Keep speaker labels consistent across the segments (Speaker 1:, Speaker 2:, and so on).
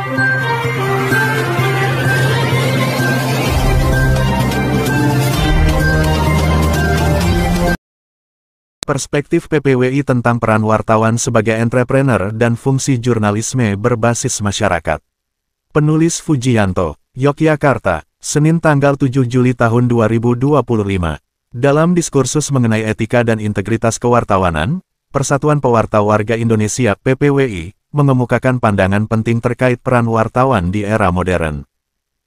Speaker 1: Perspektif PPWI tentang peran wartawan sebagai entrepreneur dan fungsi jurnalisme berbasis masyarakat. Penulis Fujianto, Yogyakarta, Senin tanggal 7 Juli tahun 2025. Dalam diskursus mengenai etika dan integritas kewartawanan, Persatuan Pewarta Warga Indonesia (PPWI) mengemukakan pandangan penting terkait peran wartawan di era modern.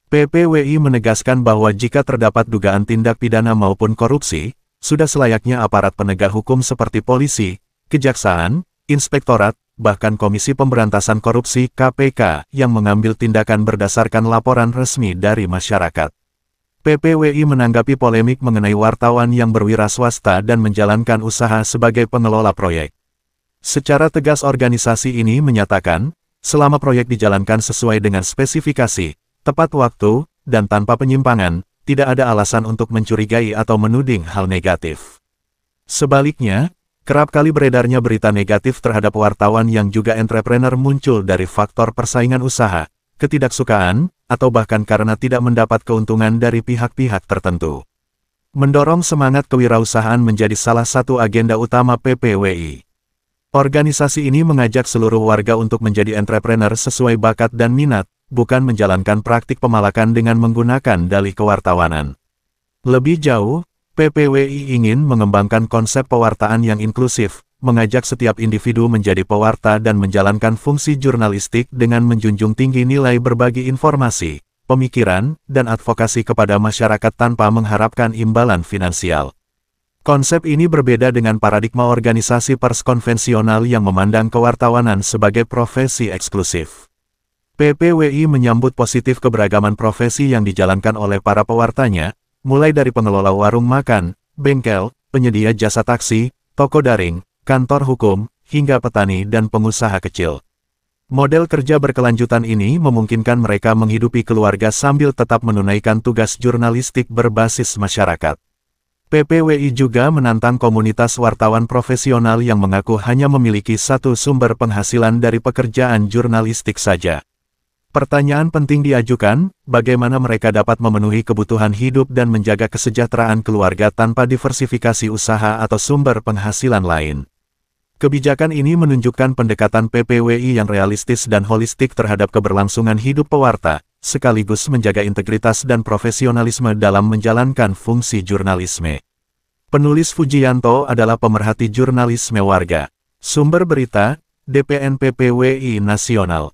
Speaker 1: PPWI menegaskan bahwa jika terdapat dugaan tindak pidana maupun korupsi, sudah selayaknya aparat penegak hukum seperti polisi, kejaksaan, inspektorat, bahkan Komisi Pemberantasan Korupsi (KPK) yang mengambil tindakan berdasarkan laporan resmi dari masyarakat. PPWI menanggapi polemik mengenai wartawan yang berwira swasta dan menjalankan usaha sebagai pengelola proyek. Secara tegas organisasi ini menyatakan, selama proyek dijalankan sesuai dengan spesifikasi, tepat waktu, dan tanpa penyimpangan, tidak ada alasan untuk mencurigai atau menuding hal negatif. Sebaliknya, kerap kali beredarnya berita negatif terhadap wartawan yang juga entrepreneur muncul dari faktor persaingan usaha, ketidaksukaan, atau bahkan karena tidak mendapat keuntungan dari pihak-pihak tertentu. Mendorong semangat kewirausahaan menjadi salah satu agenda utama PPWI. Organisasi ini mengajak seluruh warga untuk menjadi entrepreneur sesuai bakat dan minat, bukan menjalankan praktik pemalakan dengan menggunakan dalih kewartawanan. Lebih jauh, PPWI ingin mengembangkan konsep pewartaan yang inklusif, mengajak setiap individu menjadi pewarta dan menjalankan fungsi jurnalistik dengan menjunjung tinggi nilai berbagi informasi, pemikiran, dan advokasi kepada masyarakat tanpa mengharapkan imbalan finansial. Konsep ini berbeda dengan paradigma organisasi pers konvensional yang memandang kewartawanan sebagai profesi eksklusif. PPWI menyambut positif keberagaman profesi yang dijalankan oleh para pewartanya, mulai dari pengelola warung makan, bengkel, penyedia jasa taksi, toko daring, kantor hukum, hingga petani dan pengusaha kecil. Model kerja berkelanjutan ini memungkinkan mereka menghidupi keluarga sambil tetap menunaikan tugas jurnalistik berbasis masyarakat. PPWI juga menantang komunitas wartawan profesional yang mengaku hanya memiliki satu sumber penghasilan dari pekerjaan jurnalistik saja. Pertanyaan penting diajukan, bagaimana mereka dapat memenuhi kebutuhan hidup dan menjaga kesejahteraan keluarga tanpa diversifikasi usaha atau sumber penghasilan lain. Kebijakan ini menunjukkan pendekatan PPWI yang realistis dan holistik terhadap keberlangsungan hidup pewarta, sekaligus menjaga integritas dan profesionalisme dalam menjalankan fungsi jurnalisme. Penulis Fujianto adalah pemerhati jurnalisme warga. Sumber berita, DPN PPWI Nasional.